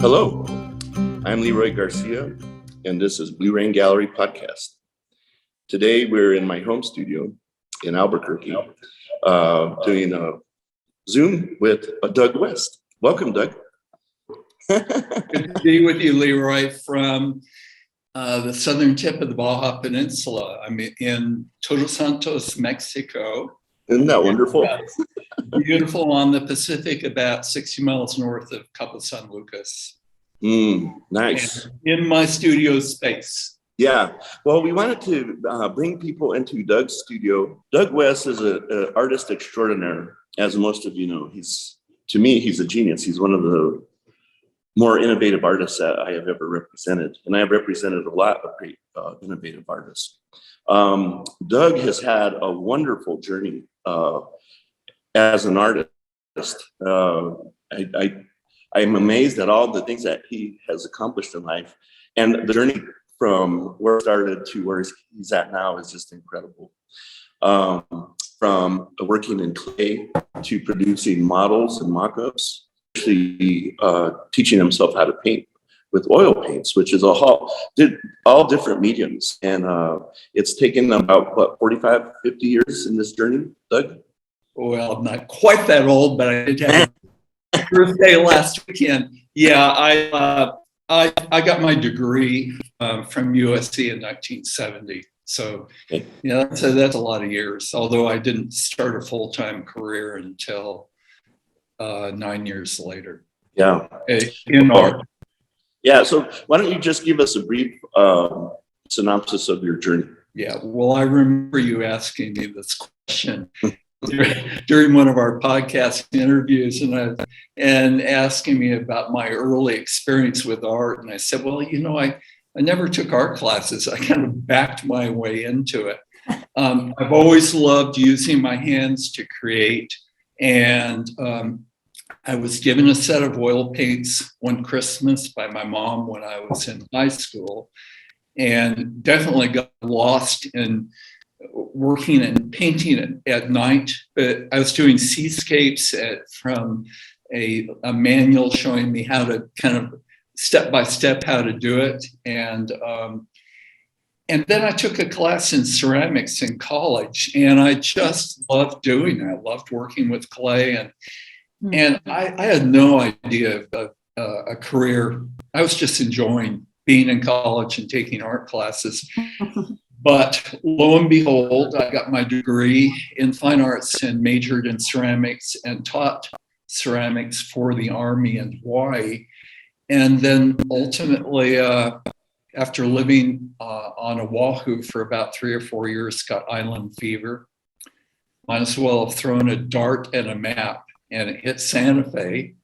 Hello, I'm Leroy Garcia, and this is Blue Rain Gallery Podcast. Today, we're in my home studio in Albuquerque, doing a Zoom with Doug West. Welcome, Doug. Good to be with you, Leroy, from the southern tip of the Baja Peninsula. I'm in Todos Santos, Mexico. Isn't that wonderful? Beautiful on the Pacific, about 60 miles north of Cabo San Lucas. Nice. And in my studio space. Yeah. Well, we wanted to bring people into Doug's studio. Doug West is an artist extraordinaire, as most of you know. To me, he's a genius. He's one of the more innovative artists that I have ever represented. And I have represented a lot of great innovative artists. Doug has had a wonderful journey as an artist. I'm amazed at all the things that he has accomplished in life. And the journey from where it started to where he's at now is just incredible. From working in clay to producing models and mock-ups, actually teaching himself how to paint with oil paints, which is all different mediums. And it's taken about, 45, 50 years in this journey, Doug? Well, I'm not quite that old, but I did have a birthday last weekend. Yeah, I got my degree from USC in 1970. So, yeah, that's a lot of years, although I didn't start a full-time career until 9 years later. Yeah. In art. Yeah, so why don't you just give us a brief synopsis of your journey? Yeah, well, I remember you asking me this question during one of our podcast interviews and asking me about my early experience with art. And I said, well, I never took art classes. I kind of backed my way into it. I've always loved using my hands to create. And I was given a set of oil paints one Christmas by my mom when I was in high school, and definitely got lost in working and painting at night. But I was doing seascapes from a manual showing me how to kind of step by step how to do it. And then I took a class in ceramics in college, and I just loved doing it. I loved working with clay, and I had no idea of a career. I was just enjoying being in college and taking art classes. But lo and behold, I got my degree in fine arts and majored in ceramics and taught ceramics for the Army in Hawaii. And then ultimately, after living on Oahu for about 3 or 4 years, got island fever. Might as well have thrown a dart at a map, and it hit Santa Fe.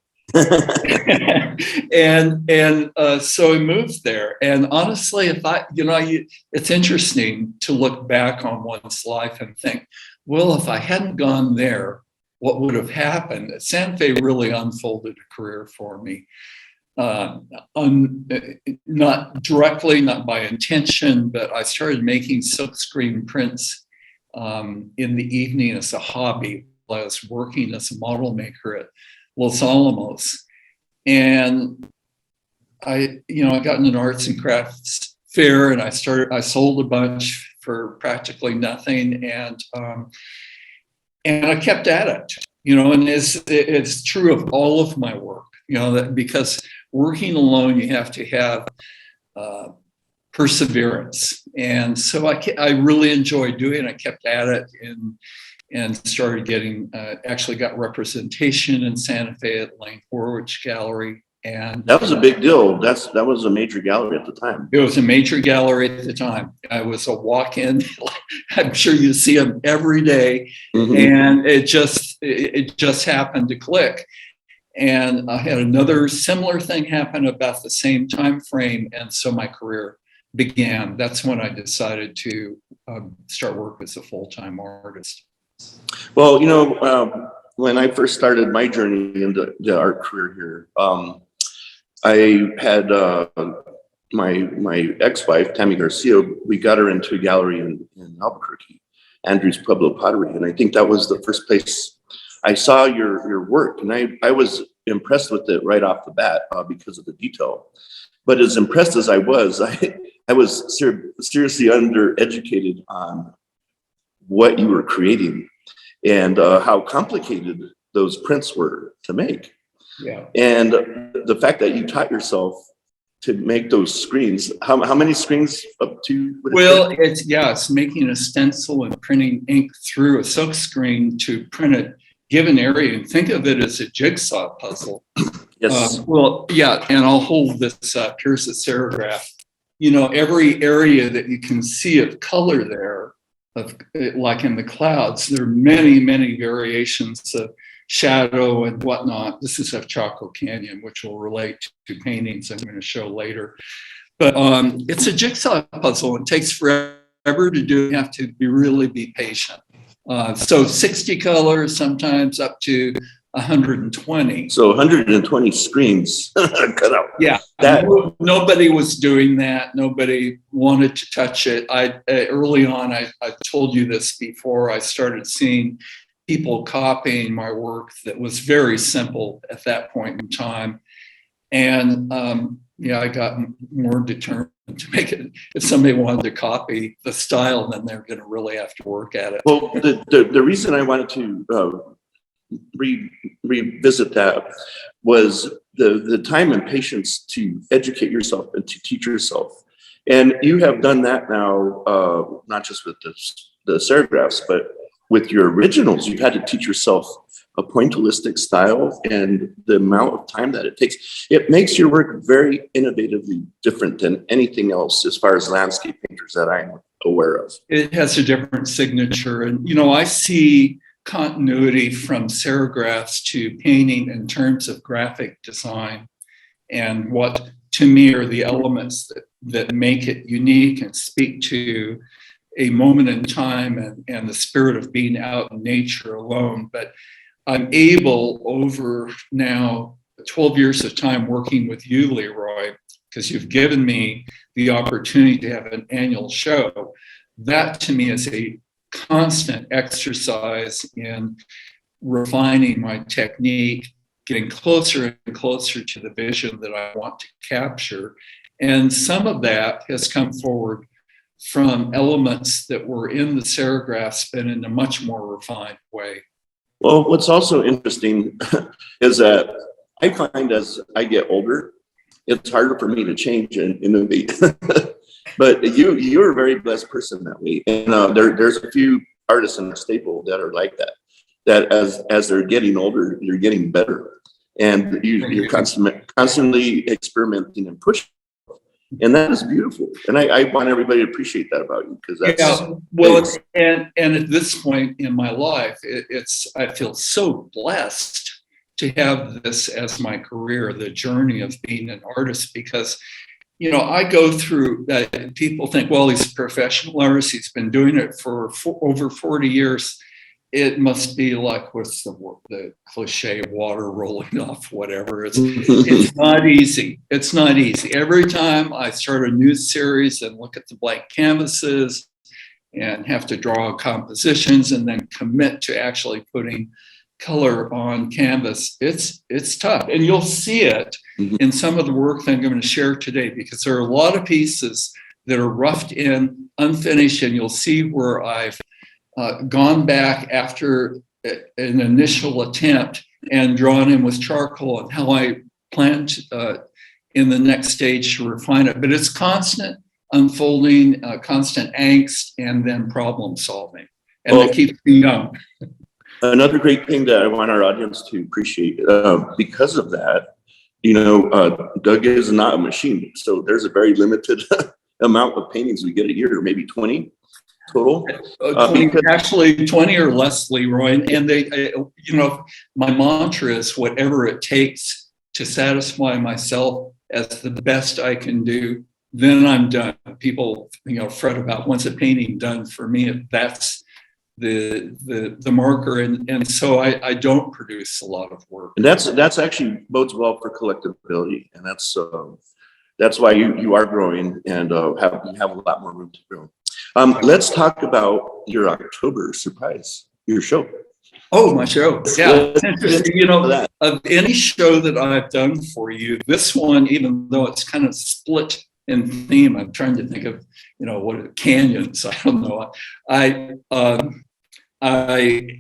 and so I moved there. And honestly, it's interesting to look back on one's life and think, well, if I hadn't gone there, what would have happened? Santa Fe really unfolded a career for me. Not directly, not by intention, but I started making silkscreen prints in the evening as a hobby while I was working as a model maker at Los Alamos. And I got in an arts and crafts fair, and I sold a bunch for practically nothing. And I kept at it, and it's true of all of my work, that because working alone, you have to have perseverance. And so I really enjoyed doing it. I kept at it and started getting, actually got representation in Santa Fe at Lane Horwich Gallery. And that was a big deal. That was a major gallery at the time. It was a major gallery at the time. I was a walk-in. I'm sure you see them every day. Mm-hmm. And it just happened to click. And I had another similar thing happen about the same time frame. And so my career began. That's when I decided to start work as a full-time artist. Well, when I first started my journey into the art career here, I had my ex-wife, Tammy Garcia, we got her into a gallery in Albuquerque, Andrew's Pueblo Pottery. And I think that was the first place I saw your work. And I was impressed with it right off the bat because of the detail. But as impressed as I was, I was seriously undereducated on what you were creating and how complicated those prints were to make. Yeah. And the fact that you taught yourself to make those screens, how many screens up to? Well, it's making a stencil and printing ink through a silk screen to print a given area, and think of it as a jigsaw puzzle. Yes. And I'll hold this up. Here's a Serograph. Every area that you can see of color there, like in the clouds, there are many, many variations of shadow and whatnot. This is of Chaco Canyon, which will relate to paintings I'm going to show later. But it's a jigsaw puzzle. It takes forever to do. You have to really be patient. So 60 colors, sometimes up to 120. So 120 screens cut out. Yeah, nobody was doing that. Nobody wanted to touch it. Early on, I told you this before, I started seeing people copying my work that was very simple at that point in time. And I got more determined to make it. If somebody wanted to copy the style, then they're going to really have to work at it. Well, the reason I wanted to revisit that was the time and patience to educate yourself and to teach yourself. And you have done that now, not just with the Serographs, but with your originals. You've had to teach yourself a pointillistic style and the amount of time that it takes. It makes your work very innovatively different than anything else as far as landscape painters that I'm aware of. It has a different signature. And, I see continuity from Serographs to painting in terms of graphic design and what to me are the elements that make it unique and speak to a moment in time and the spirit of being out in nature alone. But I'm able, over now 12 years of time working with you, Leroy, because you've given me the opportunity to have an annual show. That to me is a constant exercise in refining my technique, getting closer and closer to the vision that I want to capture. And some of that has come forward from elements that were in the Serographs, but in a much more refined way. Well, what's also interesting is that I find as I get older, it's harder for me to change and innovate. But you're a very blessed person that way. And there's a few artists in our staple that are like that as they're getting older, you're getting better. And you're constantly experimenting and pushing. And that is beautiful. And I want everybody to appreciate that about you, because that's and at this point in my life, I feel so blessed to have this as my career, the journey of being an artist, because I go through that. People think, well, he's a professional artist. He's been doing it for over 40 years. It must be like, what's the cliche, water rolling off, whatever. It's not easy. It's not easy. Every time I start a new series and look at the blank canvases and have to draw compositions and then commit to actually putting color on canvas, it's tough. And you'll see it in some of the work that I'm going to share today, because there are a lot of pieces that are roughed in, unfinished, and you'll see where I've gone back after an initial attempt and drawn in with charcoal, and how I plan to, in the next stage, to refine it. But it's constant unfolding, constant angst, and then problem solving. And it keeps me young. Another great thing that I want our audience to appreciate, because of that, Doug is not a machine. So there's a very limited amount of paintings we get a year, maybe 20 total. 20 or less, Leroy. And my mantra is whatever it takes to satisfy myself as the best I can do, then I'm done. People, fret about when's a painting done. For me, that's the marker, and so I don't produce a lot of work. And that's actually bodes well for collectability, and that's why you are growing and have a lot more room to grow. Let's talk about your October surprise, your show. Oh, my show. Yeah, Let's it's interesting. You know, that. of any show that I've done for you, this one, even though it's kind of split in theme, I'm trying to think of, what canyons. I don't know. I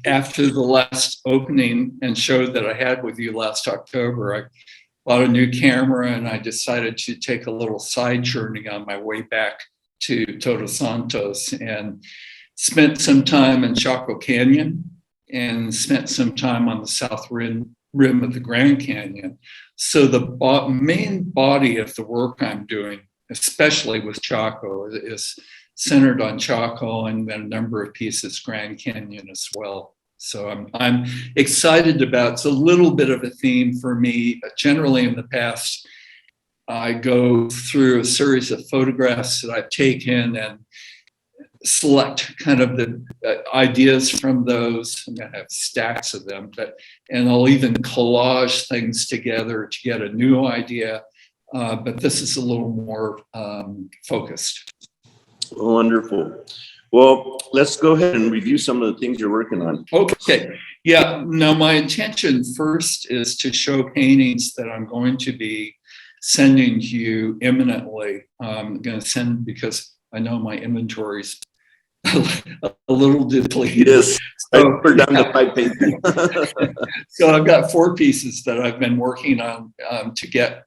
after the last opening and show that I had with you last October, I bought a new camera and I decided to take a little side journey on my way back to Todos Santos and spent some time in Chaco Canyon and spent some time on the south rim of the Grand Canyon. So the main body of the work I'm doing, especially with Chaco, is centered on Chaco and then a number of pieces Grand Canyon as well. So I'm excited about, it's a little bit of a theme for me. Generally in the past, I go through a series of photographs that I've taken and select kind of the ideas from those. I'm going to have stacks of them, and I'll even collage things together to get a new idea. But this is a little more focused. Wonderful. Well, let's go ahead and review some of the things you're working on. Okay. Yeah. Now, my intention first is to show paintings that I'm going to be sending to you imminently. I'm going to send because I know my inventory's a little depleted. Yes, so, we're down to 5 paintings. So I've got 4 pieces that I've been working on to get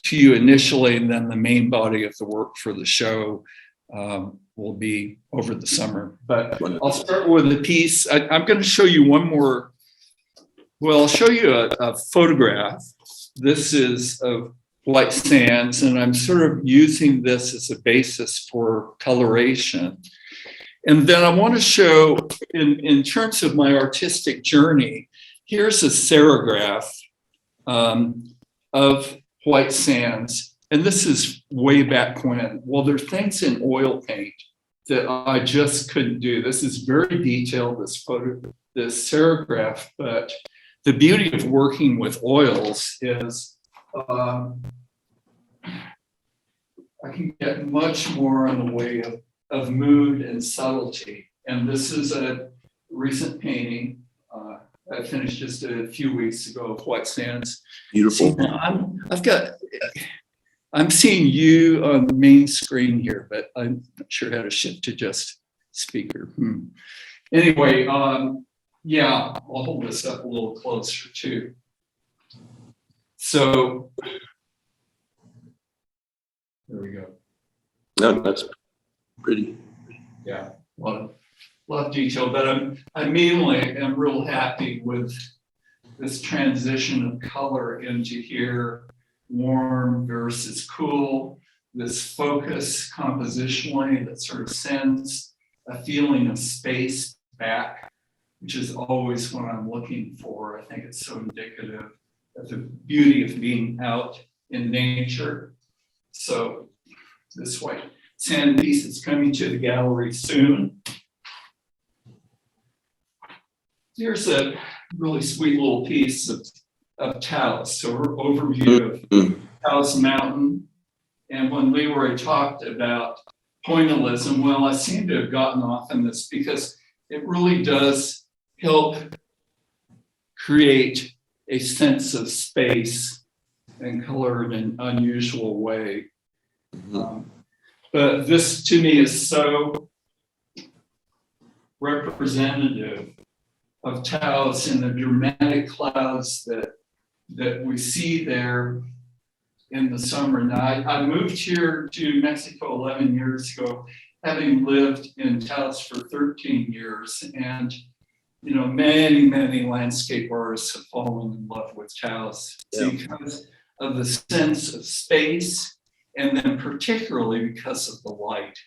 to you initially, and then the main body of the work for the show will be over the summer. But I'll start with a piece. I'm going to show you one more. Well, I'll show you a photograph. This is of white sands, and I'm sort of using this as a basis for coloration. And then I want to show, in terms of my artistic journey, here's a serograph of white sands. And this is way back when. Well, there are things in oil paint that I just couldn't do. This is very detailed, this serograph, but the beauty of working with oils is I can get much more in the way of mood and subtlety. And this is a recent painting I finished just a few weeks ago of white sands. Beautiful. See, I'm seeing you on the main screen here, but I'm not sure how to shift to just speaker. Anyway, yeah, I'll hold this up a little closer too. So there we go. No, that's pretty. Yeah, a lot of detail, but I mainly am real happy with this transition of color into here, warm versus cool, this focus compositionally that sort of sends a feeling of space back, which is always what I'm looking for. I think it's so indicative of the beauty of being out in nature. So this white sand piece is coming to the gallery soon. Here's a really sweet little piece of Taos, so overview of Taos Mountain. And when Leroy talked about pointillism, well, I seem to have gotten off on this because it really does help create a sense of space and color in an unusual way. But this to me is so representative of Taos and the dramatic clouds that we see there in the summer. Now, I moved here to Mexico 11 years ago, having lived in Taos for 13 years. And, many landscape artists have fallen in love with Taos because of the sense of space, and then particularly because of the light,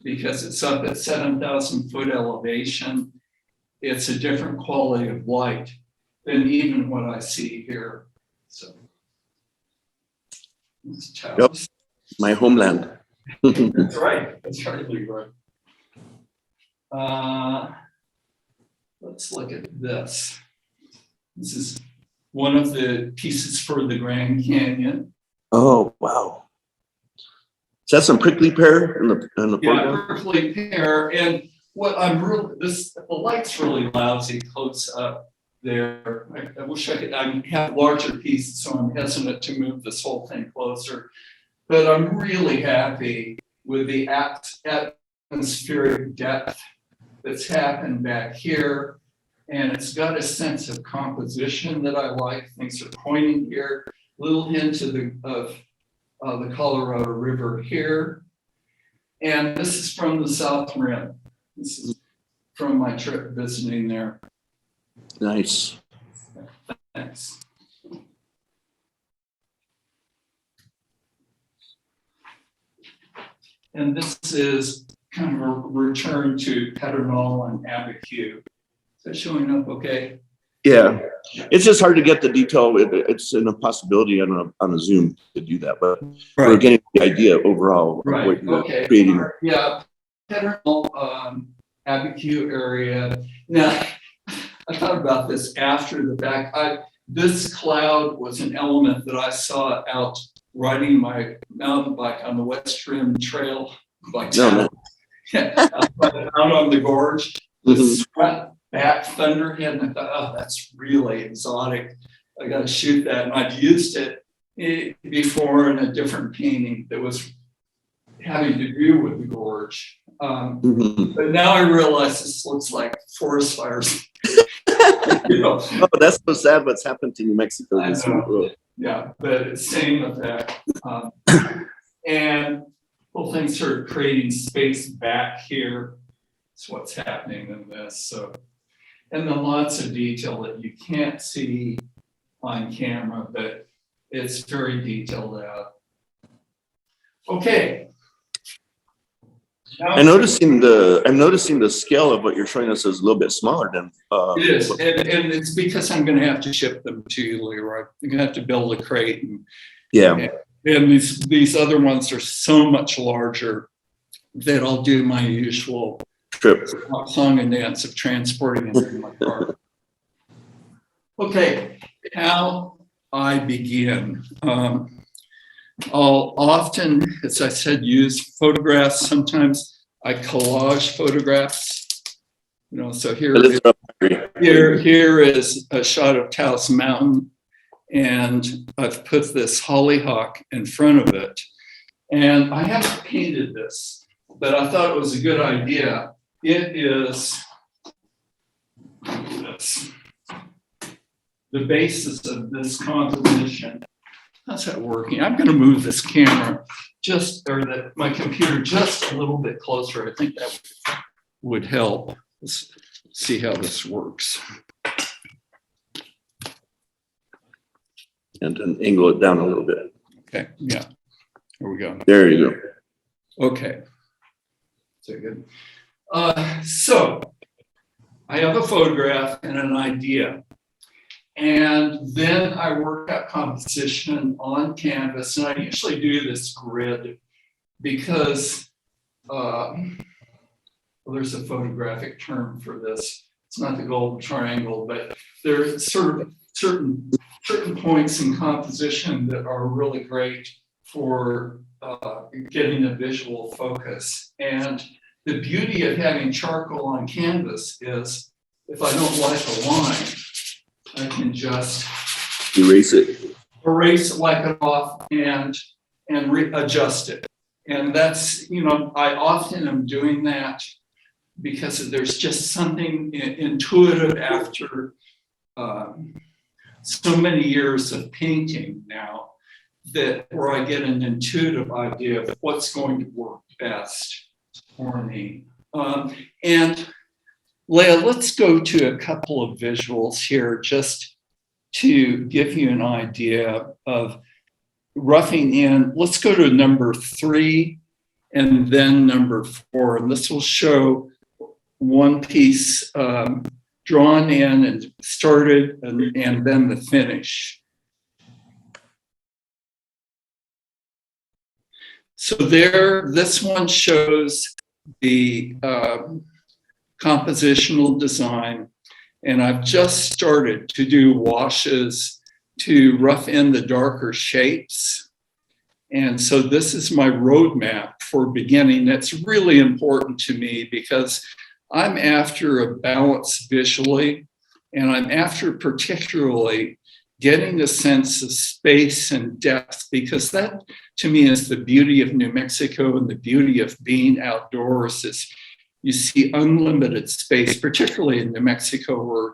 because it's up at 7,000 foot elevation. It's a different quality of light than even what I see here. So, yep, my homeland. That's right, Leroy. Let's look at this. This is one of the pieces for the Grand Canyon. Oh, wow. Is that some prickly pear in the foreground? Yeah, prickly pear. And what I'm really, the light's really lousy close up there. I wish I have larger pieces, so I'm hesitant to move this whole thing closer. But I'm really happy with the atmospheric depth that's happened back here. And it's got a sense of composition that I like. Things are pointing here, a little hint of the Colorado River here. And this is from the South Rim. This is from my trip visiting there. Nice. Thanks. And this is kind of a return to Pedernal and Abiquiu. Is that showing up okay? Yeah, it's just hard to get the detail. It's an impossibility on a Zoom to do that, but we're getting the idea overall of what you're creating. Yeah, Pedernal, Abiquiu area. Now, I thought about this after the fact. This cloud was an element that I saw out riding my mountain bike on the West Rim Trail out on the gorge. This swept back thunderhead, and I thought, oh, that's really exotic. I got to shoot that. And I'd used it before in a different painting that was having to do with the gorge. But now I realize this looks like forest fires. Oh, that's so sad what's happened to New Mexico this week. Yeah, but it's same effect. And well, things sort of creating space back here. That's what's happening in this. So, and then lots of detail that you can't see on camera, but it's very detailed out. Okay. I'm noticing the scale of what you're showing us is a little bit smaller than. It is, and it's because I'm going to have to ship them to you, Leroy. I'm going to have to build a crate, and these other ones are so much larger that I'll do my usual trip song and dance of transporting them in my car. Okay, how I begin. I'll often, as I said, use photographs. Sometimes I collage photographs. So here is a shot of Taos Mountain, and I've put this hollyhock in front of it. And I haven't painted this, but I thought it was a good idea. It is the basis of this composition. How's that working? I'm going to move this camera my computer just a little bit closer. I think that would help. Let's see how this works. And then angle it down a little bit. Okay, yeah. Here we go. There you go. Okay. So good. So I have a photograph and an idea. And then I work out composition on canvas. And I usually do this grid because there's a photographic term for this. It's not the golden triangle, but there's sort of certain points in composition that are really great for getting a visual focus. And the beauty of having charcoal on canvas is if I don't like a line, I can just erase it, wipe it off, and readjust it. And that's, I often am doing that because there's just something intuitive after so many years of painting now where I get an intuitive idea of what's going to work best for me. And Leah, let's go to a couple of visuals here just to give you an idea of roughing in. Let's go to number 3 and then number 4. And this will show one piece drawn in and started and then the finish. So this one shows the compositional design, and I've just started to do washes to rough in the darker shapes. And so this is my roadmap for beginning. That's really important to me because I'm after a balance visually, and I'm after particularly getting a sense of space and depth, because that to me is the beauty of New Mexico and the beauty of being outdoors is you see unlimited space, particularly in New Mexico, where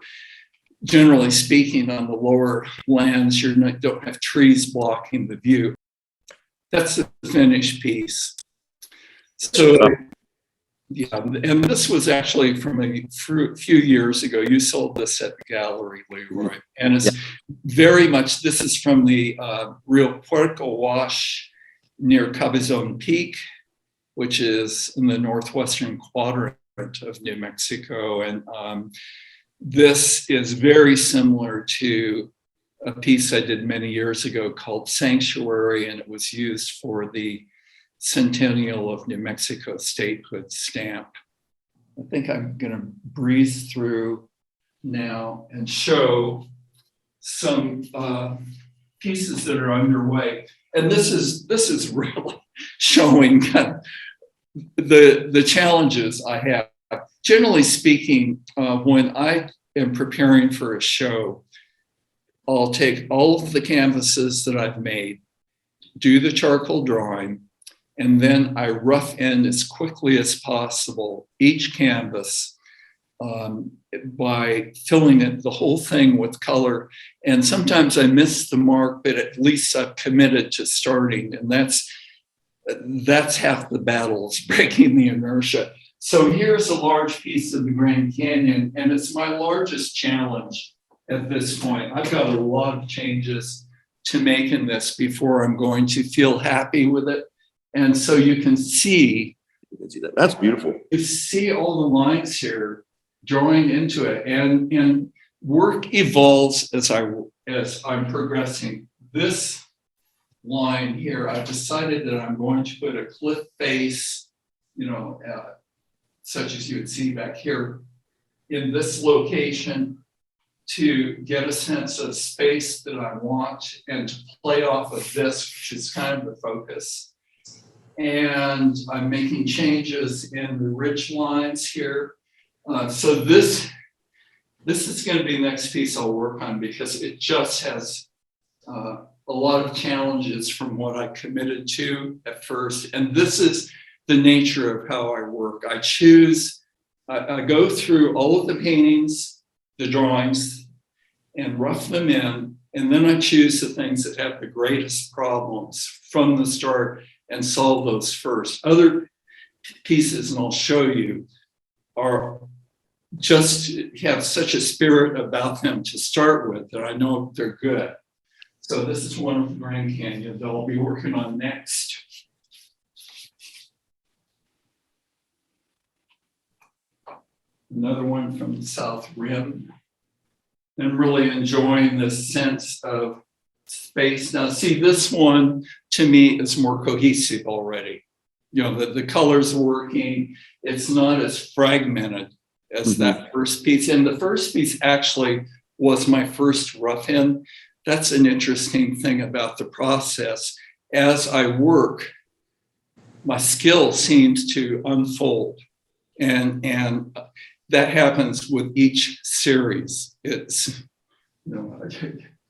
generally speaking on the lower lands, don't have trees blocking the view. That's the finished piece. So yeah, and this was actually from a few years ago. You sold this at the gallery, Leroy, and it's very much, this is from the Rio Puerco Wash near Cabezon Peak, which is in the northwestern quadrant of New Mexico. And this is very similar to a piece I did many years ago called Sanctuary, and it was used for the Centennial of New Mexico statehood stamp. I think I'm going to breeze through now and show some pieces that are underway. And this is really showing kind of the challenges I have. Generally speaking, when I am preparing for a show, I'll take all of the canvases that I've made, do the charcoal drawing, and then I rough in as quickly as possible each canvas by filling it, the whole thing with color. And sometimes I miss the mark, but at least I've committed to starting. And that's half the battle, is breaking the inertia. So here's a large piece of the Grand Canyon, and it's my largest challenge at this point. I've got a lot of changes to make in this before I'm going to feel happy with it. And so you can see that. That's beautiful. You see all the lines here drawing into it, and work evolves as I'm progressing. This line here, I've decided that I'm going to put a cliff face, such as you would see back here in this location, to get a sense of space that I want and to play off of this, which is kind of the focus. And I'm making changes in the ridge lines here. So this is going to be the next piece I'll work on, because it just has a lot of challenges from what I committed to at first. And this is the nature of how I work. I go through all of the paintings, the drawings, and rough them in. And then I choose the things that have the greatest problems from the start and solve those first. Other pieces, and I'll show you, are just have such a spirit about them to start with that I know they're good. So this is one of the Grand Canyon that I'll be working on next. Another one from the South Rim. And really enjoying this sense of space. Now, see, this one to me is more cohesive already. The colors are working. It's not as fragmented as that first piece. And the first piece actually was my first rough in. That's an interesting thing about the process. As I work, my skill seems to unfold. And that happens with each series.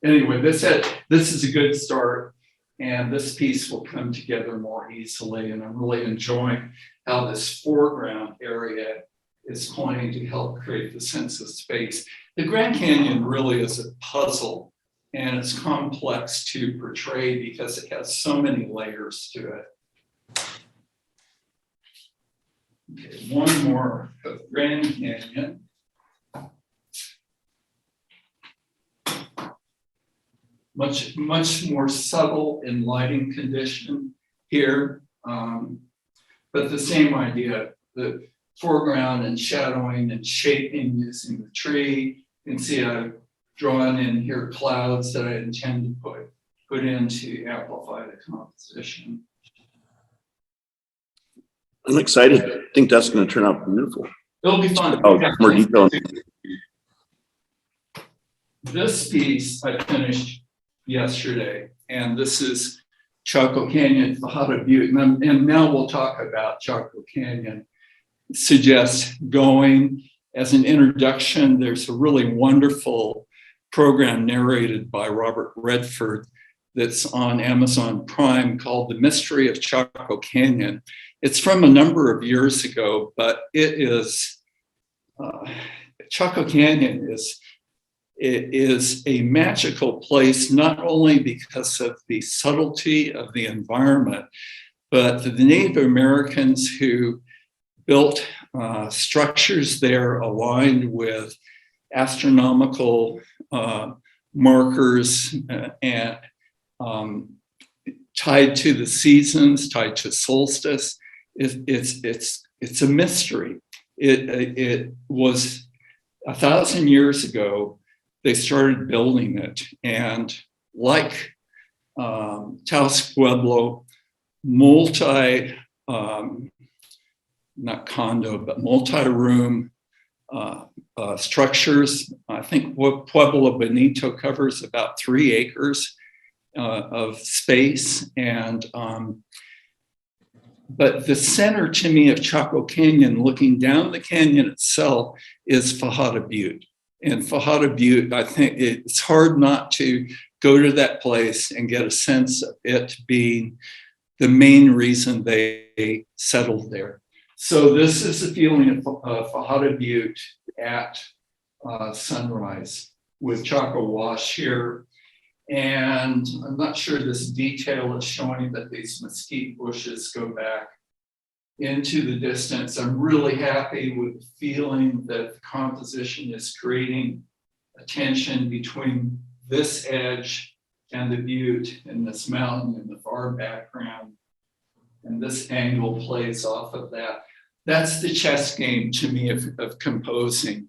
Anyway, this is a good start, and this piece will come together more easily. And I'm really enjoying how this foreground area is going to help create the sense of space. The Grand Canyon really is a puzzle, and it's complex to portray because it has so many layers to it. Okay, one more of Grand Canyon. Much more subtle in lighting condition here, but the same idea, the foreground and shadowing and shaping using the tree. You can see I've drawn in here clouds that I intend to put in to amplify the composition. I'm excited. I think that's going to turn out beautiful. It'll be fun. More detail. This piece I finished yesterday, and this is Chaco Canyon, the Butte, and now we'll talk about Chaco Canyon. suggest going. As an introduction, there's a really wonderful program narrated by Robert Redford that's on Amazon Prime called The Mystery of Chaco Canyon. It's from a number of years ago, but it is, Chaco Canyon is a magical place, not only because of the subtlety of the environment, but the Native Americans who built structures there aligned with astronomical markers and tied to the seasons, tied to solstice. It's a mystery. It was 1,000 years ago, they started building it. And like Taos Pueblo, not condo, but multi-room structures. I think Pueblo Bonito covers about 3 acres of space. And but the center to me of Chaco Canyon, looking down the canyon itself, is Fajada Butte. And Fajada Butte, I think it's hard not to go to that place and get a sense of it being the main reason they settled there. So this is the feeling of Fajada Butte at sunrise with Chaco Wash here. And I'm not sure this detail is showing that these mesquite bushes go back into the distance. I'm really happy with the feeling that the composition is creating a tension between this edge and the butte and this mountain in the far background. And this angle plays off of that. That's the chess game to me of composing,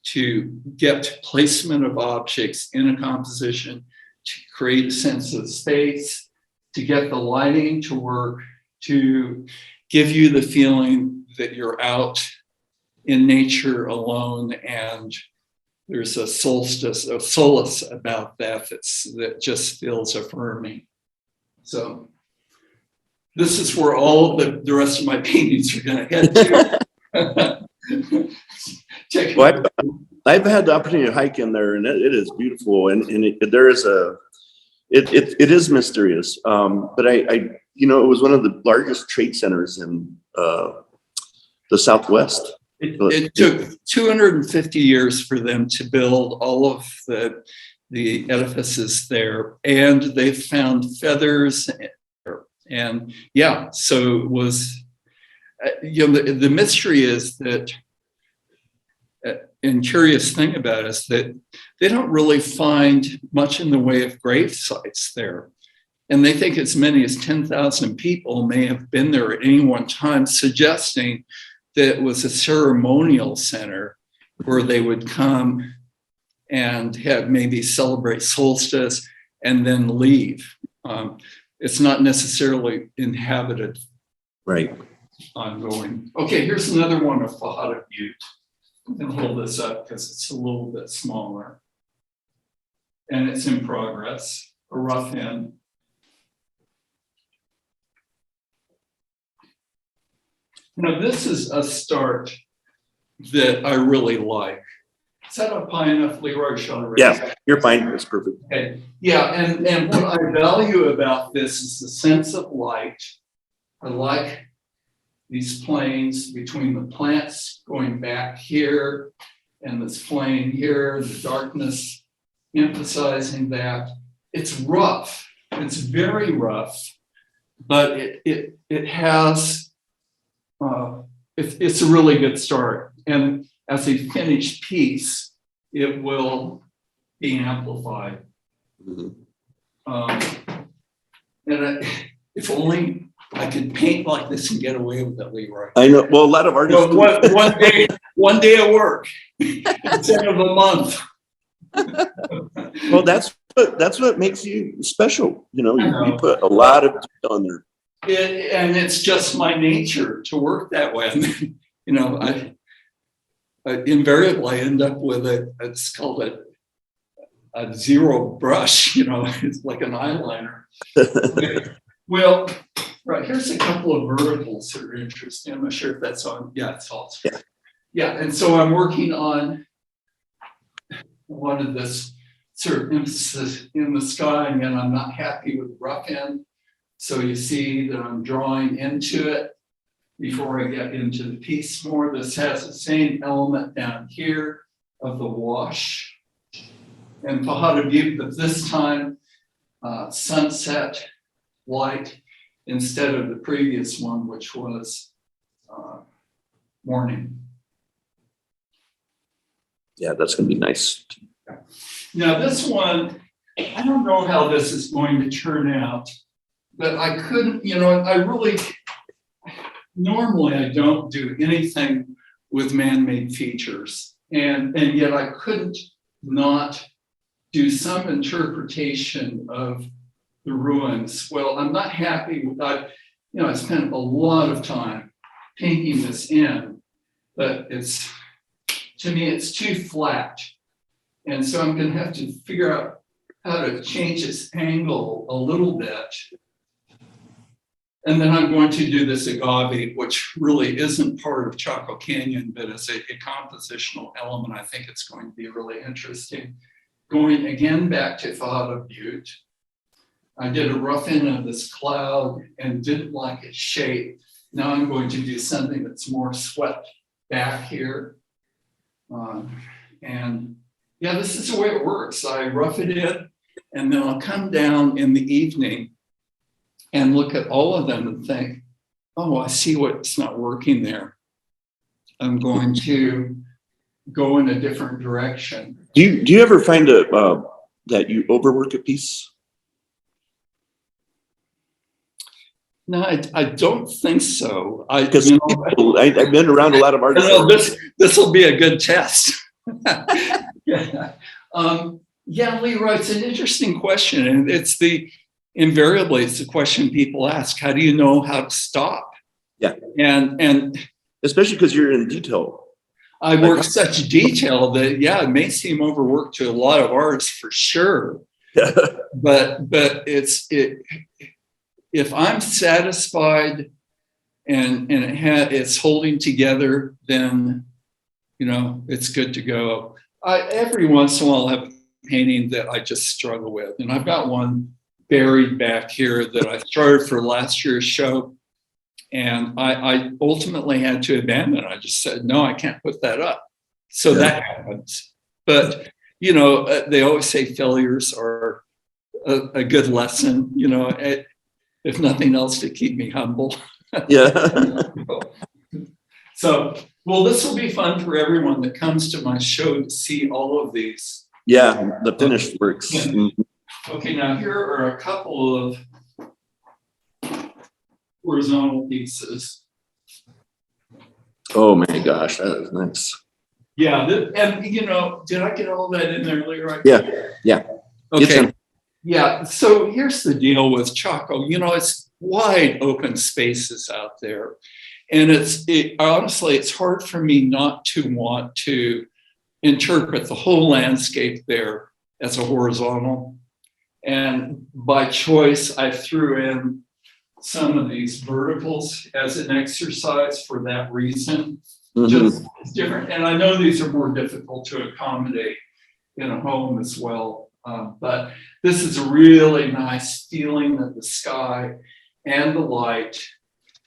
to get placement of objects in a composition, to create a sense of space, to get the lighting to work, to give you the feeling that you're out in nature alone, and there's a solace about that that just feels affirming. So this is where all the rest of my paintings are going to head to. Well, I've had the opportunity to hike in there, and it is beautiful, and there is it is mysterious. But I it was one of the largest trade centers in the Southwest. It took 250 years for them to build all of the edifices there, and they found feathers. And yeah, so it was, the mystery is that, and curious thing about it is that they don't really find much in the way of grave sites there. And they think as many as 10,000 people may have been there at any one time, suggesting that it was a ceremonial center where they would come and have maybe celebrate solstice and then leave. It's not necessarily inhabited. Right. Ongoing. Okay, here's another one of Fajada Butte. I'm going to hold this up because it's a little bit smaller. And it's in progress, a rough end. Now, this is a start that I really like. Is that up high enough, Leroy? Yeah, you're fine. It's perfect. Okay. Yeah, and what I value about this is the sense of light. I like these planes between the plants going back here and this plane here, the darkness emphasizing that. It's rough. It's very rough, but it has it's a really good start. And as a finished piece, it will be amplified. Mm-hmm. If only I could paint like this and get away with it, Leroy. I know. Well, a lot of artists. One day at work instead of a month. Well, that's what makes you special. You put a lot of on there. And it's just my nature to work that way. I invariably end up with it's called a zero brush. It's like an eyeliner. Well, Right, here's a couple of verticals that are interesting. I'm not sure if that's on. Yeah, it's all. Yeah. Yeah, and so I'm working on one of this sort of emphasis in the sky, and yet I'm not happy with the rough end. So you see that I'm drawing into it before I get into the piece more. This has the same element down here of the wash and Pajada Butte, but this time sunset light instead of the previous one, which was morning. Yeah, that's going to be nice. Now this one, I don't know how this is going to turn out, but I couldn't, I really, normally I don't do anything with man-made features. And yet I couldn't not do some interpretation of the ruins. Well, I'm not happy with that. I spent a lot of time painting this in, but to me, it's too flat. And so I'm going to have to figure out how to change its angle a little bit. And then I'm going to do this agave, which really isn't part of Chaco Canyon, but as a compositional element, I think it's going to be really interesting. Going again back to Pajada Butte, I did a rough in of this cloud and didn't like its shape. Now I'm going to do something that's more swept back here. And yeah, this is the way it works. I rough it in, and then I'll come down in the evening and look at all of them and think, oh, I see what's not working there. I'm going to go in a different direction. Do you ever find that you overwork a piece? No, I don't think so. Because I've been around a lot of artists. This will be a good test. Yeah. Yeah, Leroy, it's an interesting question, and invariably it's the question people ask: how do you know how to stop? Yeah, and especially because you're in detail. I work such detail that it may seem overworked to a lot of artists for sure. but if I'm satisfied and it's holding together, then it's good to go. Every once in a while I have a painting that I just struggle with, and I've got one buried back here that I started for last year's show, and I ultimately had to abandon it. I just said, no, I can't put that up. So that happens. But they always say failures are a good lesson, if nothing else, to keep me humble. Yeah. So, well, this will be fun for everyone that comes to my show to see all of these. Yeah, the finished works. Yeah. Okay, now here are a couple of horizontal pieces. Oh my gosh, that is nice. Yeah, and did I get all that in there earlier? Yeah. Okay. Yeah, so here's the deal with Chaco. It's wide open spaces out there. And honestly, it's hard for me not to want to interpret the whole landscape there as a horizontal. And by choice, I threw in some of these verticals as an exercise for that reason. Mm-hmm. Just different. And I know these are more difficult to accommodate in a home as well. But this is a really nice feeling of the sky and the light.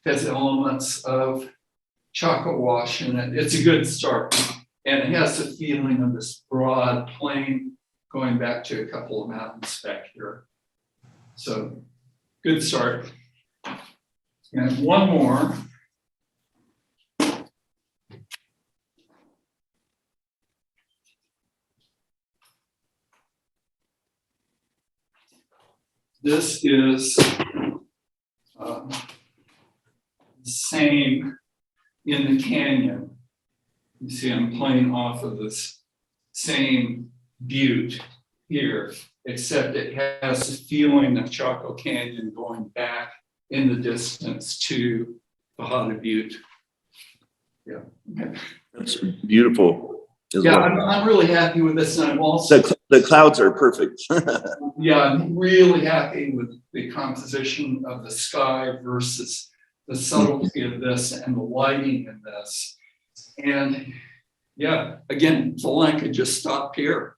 Has elements of Chaco wash in it. It's a good start. And it has the feeling of this broad plain going back to a couple of mountains back here. So good start. And one more. This is same in the canyon. You see, I'm playing off of this same butte here, except it has the feeling of Chaco Canyon going back in the distance to Pajada Butte. Yeah. That's beautiful. as Yeah, well. I'm really happy with this, and I'm also The clouds are perfect. yeah, I'm really happy with the composition of the sky versus the subtlety of this and the lighting in this. And yeah, again, if only I could just stop here.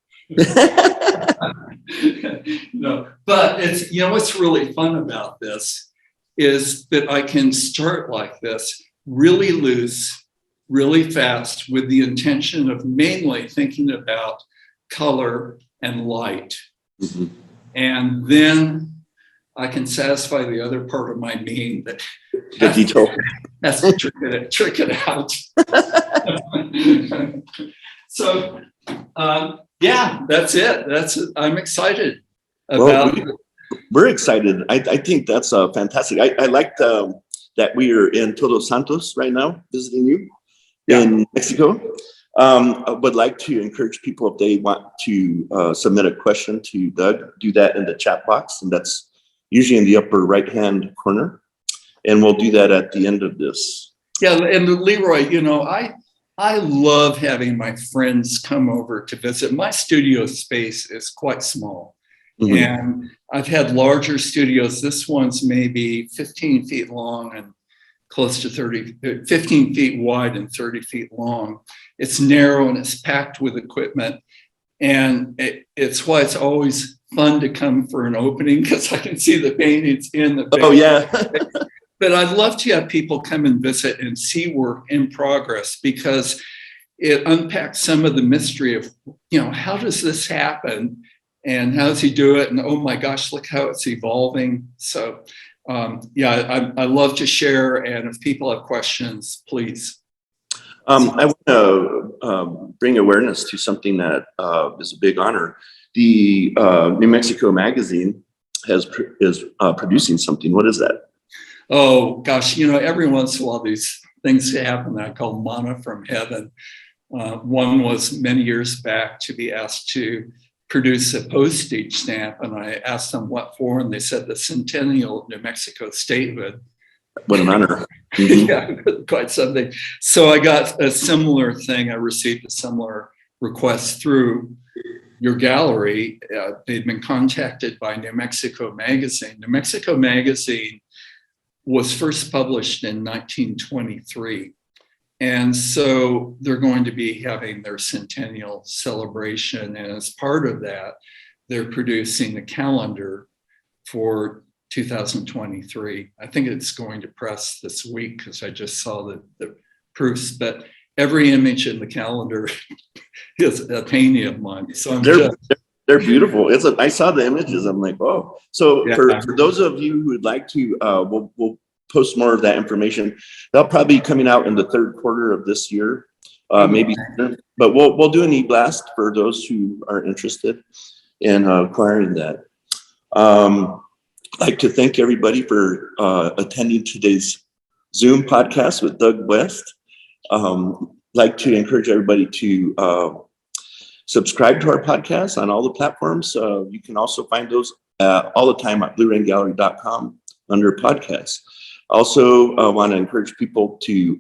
No, but it's, what's really fun about this is that I can start like this, really loose, really fast, with the intention of mainly thinking about color and light. Mhm. And then I can satisfy the other part of my being that The detail. has to trick it out. So, yeah, that's it. I'm excited about. Well, we're excited. I think that's fantastic. I liked that we are in Todos Santos right now, visiting you in Mexico. I would like to encourage people, if they want to submit a question to Doug, do that in the chat box, and that's usually in the upper right-hand corner. And we'll do that at the end of this. Yeah, and Leroy, I love having my friends come over to visit. My studio space is quite small. Mm-hmm. And I've had larger studios. This one's maybe 15 feet long and close to 15 feet wide and 30 feet long. It's narrow and it's packed with equipment. And it's why it's always fun to come for an opening, because I can see the paintings in the big. Oh, yeah. But I'd love to have people come and visit and see work in progress, because it unpacks some of the mystery of, how does this happen and how does he do it? And oh my gosh, look how it's evolving. So I love to share. And if people have questions, please. I want to bring awareness to something that is a big honor. The New Mexico Magazine is producing something. What is that? Oh gosh, every once in a while these things happen that I call manna from heaven. One was many years back to be asked to produce a postage stamp, and I asked them what for, and they said the centennial of New Mexico statehood. What an honor. Mm-hmm. Yeah, quite something. So I got a similar thing. I received a similar request through your gallery. They'd been contacted by New Mexico Magazine. New Mexico Magazine was first published in 1923. And so they're going to be having their centennial celebration. And as part of that, they're producing a calendar for 2023. I think it's going to press this week, because I just saw the proofs, but every image in the calendar is a painting of mine. So they're beautiful. I saw the images. I'm like, oh. So yeah. For those of you who would like to, we'll post more of that information. That'll probably be coming out in the third quarter of this year, maybe sooner. But we'll do an e-blast for those who are interested in acquiring that. I'd like to thank everybody for attending today's Zoom podcast with Doug West. Like to encourage everybody to subscribe to our podcast on all the platforms. You can also find those all the time at blueraingallery.com under podcasts. Also, I want to encourage people to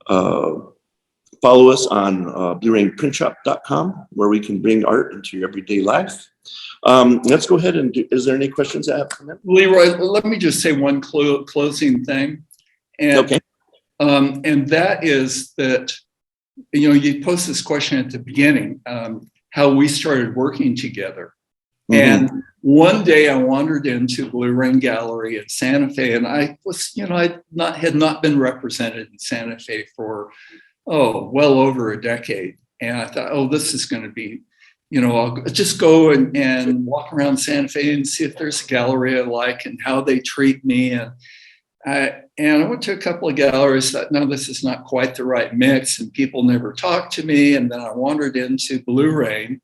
follow us on bluerainprintshop.com, where we can bring art into your everyday life. Let's go ahead and is there any questions that have come in? Leroy, let me just say one closing thing. And, okay. And that is that, you posed this question at the beginning, how we started working together. Mm-hmm. And one day I wandered into Blue Rain Gallery in Santa Fe, and I was, had not been represented in Santa Fe for, well over a decade. And I thought, this is going to be, I'll just go and walk around Santa Fe and see if there's a gallery I like and how they treat me. And I went to a couple of galleries, thought, no, this is not quite the right mix, and people never talked to me. And then I wandered into Blue Rain,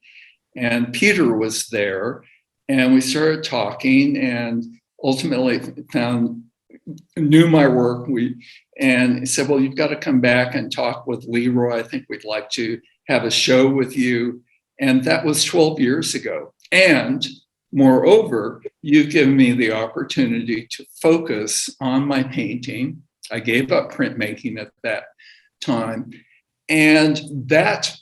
and Peter was there, and we started talking, and ultimately knew my work. And he said, well, you've got to come back and talk with Leroy. I think we'd like to have a show with you. And that was 12 years ago. And moreover, you've given me the opportunity to focus on my painting. I gave up printmaking at that time. And that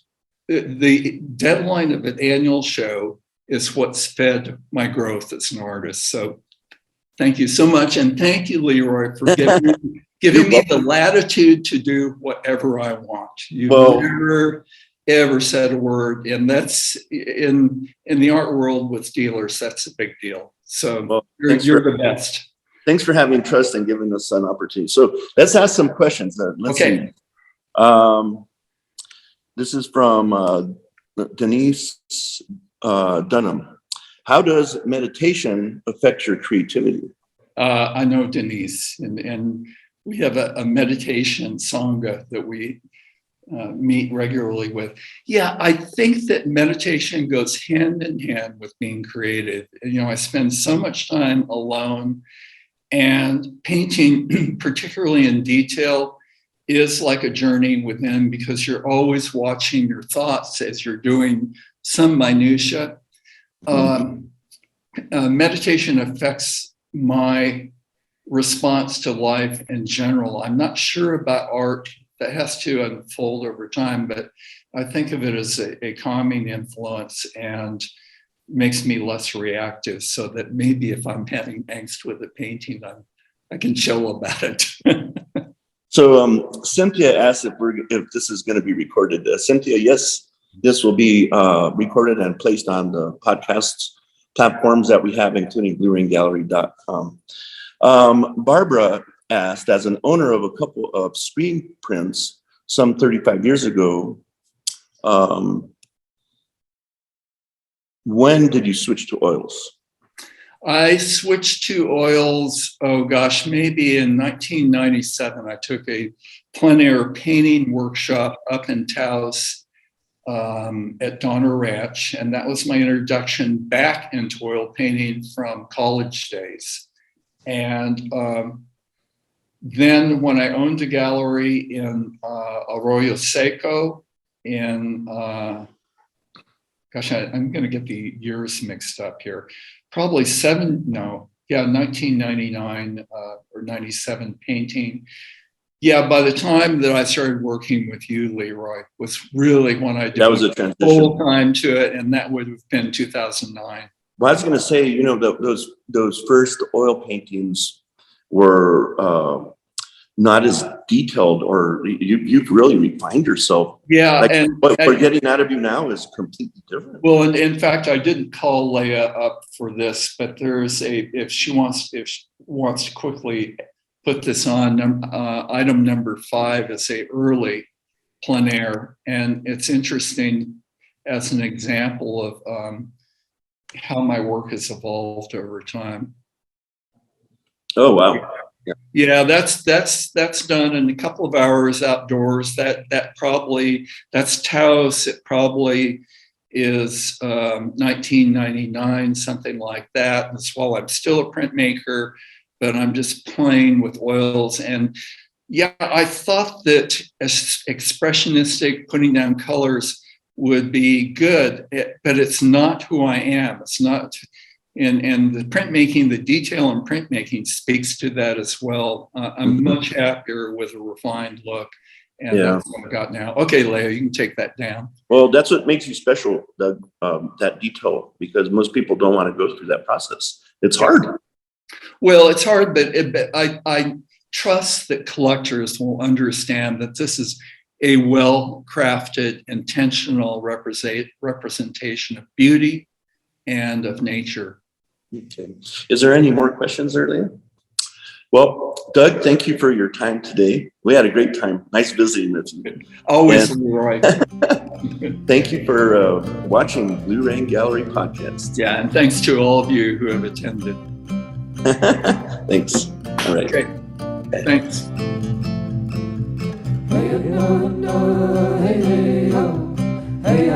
the deadline of an annual show is what's fed my growth as an artist. So thank you so much. And thank you, Leroy, for giving me the latitude to do whatever I want. You've never, ever said a word. And that's in the art world with dealers, that's a big deal. So you're the best. Thanks for having trust and giving us an opportunity. So let's ask some questions. Let's see. This is from Denise Dunham. How does meditation affect your creativity? I know Denise, and we have a meditation sangha that we meet regularly with. Yeah, I think that meditation goes hand in hand with being creative. You know, I spend so much time alone, and painting, particularly in detail, is like a journey within, because you're always watching your thoughts as you're doing some minutia. Meditation affects my response to life in general. I'm not sure about art. That has to unfold over time, but I think of it as a calming influence and makes me less reactive, so that maybe if I'm having angst with a painting, I can chill about it. So Cynthia asked if this is going to be recorded. Cynthia, yes, this will be recorded and placed on the podcast platforms that we have, including blueraingallery.com. Barbara asked, as an owner of a couple of screen prints some 35 years ago, when did you switch to oils? I switched to oils, maybe in 1997. I took a plein air painting workshop up in Taos at Donner Ranch, and that was my introduction back into oil painting from college days. And then when I owned a gallery in Arroyo Seco in, I'm going to get the years mixed up here. Probably 1999 or 97 painting. Yeah, by the time that I started working with you, Leroy, was really when I did full time to it, and that would have been 2009. Well, I was going to say, you know, those first oil paintings were not as detailed, or you've really refined yourself. Yeah, like, and what we're getting out of you now is completely different. Well, and in fact, I didn't call Leah up for this, but there's if she wants to quickly put this on, item number 5 is a early plein air, and it's interesting as an example of how my work has evolved over time. Oh wow. Yeah, that's done in a couple of hours outdoors. That's Taos. It probably is 1999, something like that. That's while I'm still a printmaker, but I'm just playing with oils. And yeah, I thought that expressionistic, putting down colors would be good, but it's not who I am. It's not. And the printmaking, the detail in printmaking speaks to that as well. I'm much happier with a refined look, and that's what I've got now. Okay, Leah, you can take that down. Well, that's what makes you special, Doug, that detail, because most people don't want to go through that process. It's hard. Well, it's hard, but I trust that collectors will understand that this is a well-crafted, intentional representation of beauty and of nature. Okay. Is there any more questions earlier? Well, Doug, thank you for your time today. We had a great time. Nice visiting with you. Always, Leroy. Thank you for watching Blue Rain Gallery Podcast. Yeah, and thanks to all of you who have attended. Thanks. All right. Okay. Thanks. Hey,